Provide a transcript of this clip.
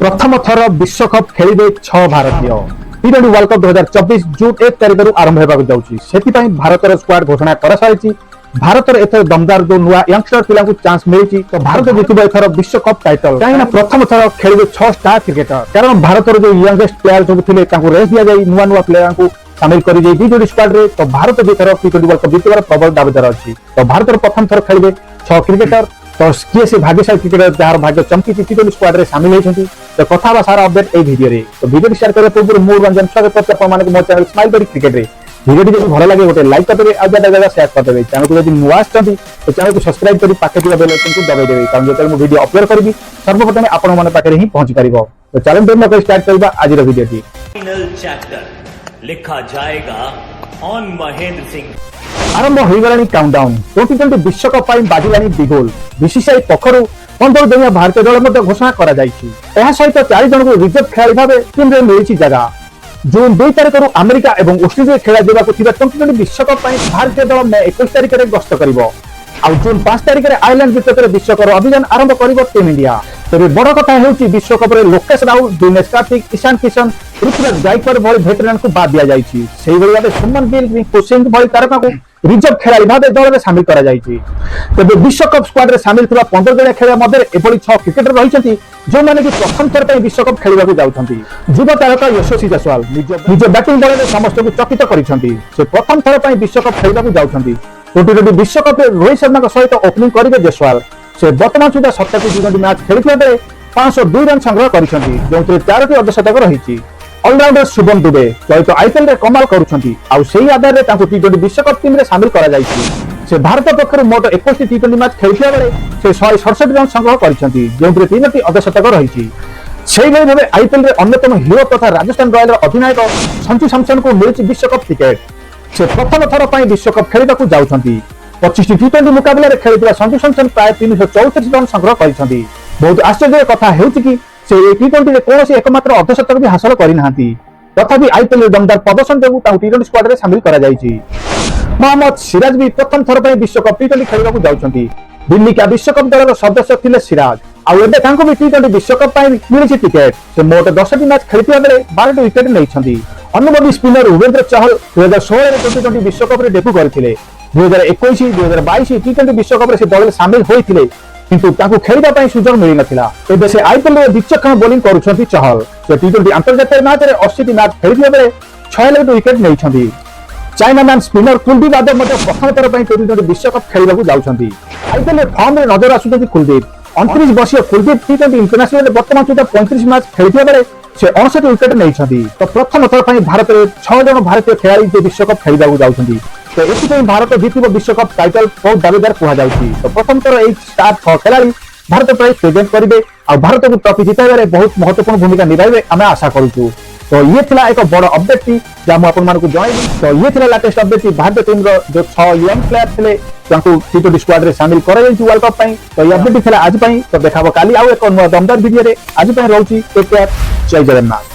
प्रथम थर विश्वकप खेलिबे 6 भारतीय टी20 वर्ल्ड कप 2024 जून 1 तारिख आरंभ होगा जाउची सेति भारतर स्क्वाड घोषणा कर सारी भारतर एथर दमदार जो नुआ यंगस्टर पिला को चांस मिली तो भारत जीतब एथर विश्वकप टाइटल कहीं प्रथम थर खेलिबे 6 स्टार क्रिकेटर कारण भारतर जो यंगेस्ट प्लेयर जो थे रेस्ट दिया जाए नुआ नुआ प्लेयर को सामिल कर टी20 स्क्वाड रे तो भारत जीतर टी20 वर्ल्ड कप जीतबार प्रबल दावेदार अच्छी तो भारत प्रथम थर खेलिबे 6 क्रिकेटर तो किए से भाग्यशाली क्रिकेटर जार भाग्य चमकी टी20 स्क्वाड रे शामिल होती तो कथा सारा अपडेट ए वीडियो रे तो वीडियो शेयर करने पूर्व मोर रंजन स्वागत करते अपन माने मो चैनल स्माइल बडी क्रिकेट रे वीडियो जब भल लगे गोटे लाइक कर देबे आ ज्यादा ज्यादा शेयर कर देबे चैनल को यदि नुआ आछथि तो चैनल को सब्सक्राइब करी पाखे ଥିବା बेल आइकन को दबाई देबे कारण जतले मो वीडियो अपलोड करबी सर्वप्रथम आपण मन पाखे ही पहुंच परिबो तो चैनल देन को स्टार्ट करबा आज रो वीडियो टी फाइनल चैप्टर लिखा जाएगा ऑन महेंद्र सिंह आरंभ हो गलानी काउंटडाउन टी20 विश्वकप पाई बाजिलानी बिगोल बीसीसीआई पखरु 15 जणिया भारतीय दल मध्ये घोषणा करा जायछि एहा सहित 4 जण को रिजर्व खेलाड़ी भाबे टीम रे मिलिछि जगह जून 2 तारिख रु अमेरिका एवं ऑस्ट्रेलिया खेला देबाकु थिबा टी20 विश्वकप पाई भारतीय दल मे 21 तारिख रे गस्त करिवो आ जून 5 तारिख रे आयरलैंड विपक्ष विश्वकप अभियान आरंभ करिवो टीम इंडिया तेरे बड़ कथा हेउछि विश्वकप रे लोकेश राहुल दिनेश कार्तिक ईशान किशन ऋतुराज गायकवाड़ भली वेटरन को बाद दिया जायछि सेही भली भाबे सुमन गिल रिंकू सिंह भली तारका को रिजर्व खेलाड़ी भाव दल में सामिल करा जायछि तबे विश्वकप स्क्वाड रे सामिल थिबा 15 जण खेलाड़ी मध्ये एभली 6 क्रिकेटर रहिसंती जो माने कि प्रथम थर पे विश्वकप खेलिबा को जाउछंती युवा तारका यशस्वी जायसवाल निज बैटिंग बल में समस्त को चकित करिसंती से प्रथम थर पे विश्वकप खेलिबा को जाउछंती टी20 विश्वकप रे रोहित शर्मा सहित ओपनिंग करिवे जायसवाल से वर्तमान सुधा 27 टी20 मैच खेलिथिबा बेले 502 रन संग्रह करिसंती जोंतरे 4टी अर्धशतक रहिछि ऑलराउंडर शुभम दुबे चलित आईपीएल रे कमाल करूछंती आ सेही आधार रे तांको टी20 विश्वकप टीम रे शामिल करा जायछि से भारत पक्षर मोट 21 टी20 मैच खेलिथिबा बेले से 167 रन संग्रह करिसंती जोंतरे 3टी अर्धशतक रहिछि सेही भाबे आईपीएल रे अन्यतम हीरो तथा राजस्थान रॉयल अधिनायक संजू सैमसन को मिलिछि विश्वकप टिकेट से प्रथम थर पई विश्वकप खेलिबा को जाउछंती 25 टी20 मुकाबला रे खेलिथिबा संजू सैमसन प्राय 334 रन संग्रह करिसंती बहुत आश्चर्य कथा हेउछि कि से टी20 रे कोनोसी एकमात्र अर्धशतक भी हासिल करि नाहांती तथापि आईपीएल रे दमदार प्रदर्शन देबु ताऊ टी20 स्क्वाड रे शामिल करा जायछि मोहम्मद सिराज भी प्रथम थर पई विश्वकप टी20 खेलिबा को जाउछंती दिल्ली का विश्वकप दल रो सदस्य थिले सिराज आ एबे तांको भी टी20 विश्वकप पई मिलिछि टिकेट से मोट 10टी मैच खेलिथिबा बेले 12टी विकेट नेइछंती अनुभवी स्पिनर उपेंद्र चहल 2016 रे टी20 विश्वकप रे डेब्यू करथिले 2021 2022 टी20 विश्वकप रे से दल शामिल होइथिले किंतु ताको खेलिबा पई सुযোগ मिलि नथिला एबे से आईपीएल रे विचक्षण बोलिंग करूछंती चहल से टी20 अंतर्जातीय मैच रे 80टी मैच खेलिथिबा बेले 6 विकेट नेइछंती chinaman spinner Kuldeep Yadav मध्ये प्रथम थर पई टी20 विश्वकप खेलिबा को जाउछंती आईपीएल रे फॉर्म रे नजर आसुछंती कुलदीप 29 वर्षीय कुलदीप टी20 इंटरनेशनल वर्तमान सुधा 35 मैच खेलिथिबा बेले से 59 विकेट नेइछंती तो प्रथम थर पई भारत रे 6 जण भारतीय खेलाड़ी जे विश्वकप खेलिबा को जाउछंती तो एथि भारत जीतिब विश्वकप टाइटल बहुत दावेदार कहा जाउछि तो प्रथम थर ए स्टार 6 खेलाड़ी भारत प्राइज प्रेजेंट करिवे आ भारत को ट्रॉफी जिताइबारे बहुत महत्वपूर्ण भूमिका निभाइबे आमे आशा करूछु तो ये थिला एक बड़ अपडेट थी जा मु आपन मान को जणाइबी तो ये थिला लेटेस्ट अपडेट थी भारतीय टीम रो जो 6 यंग प्लेयर थिले तांको टी20 स्क्वाड रे शामिल करा जायछि वर्ल्ड कप पई तो ये अपडेट थिला आज पई तो देखाबो काली आउ एक नया दमदार वीडियो रे आज पई रहउछि टेक केयर जय जगन्नाथ।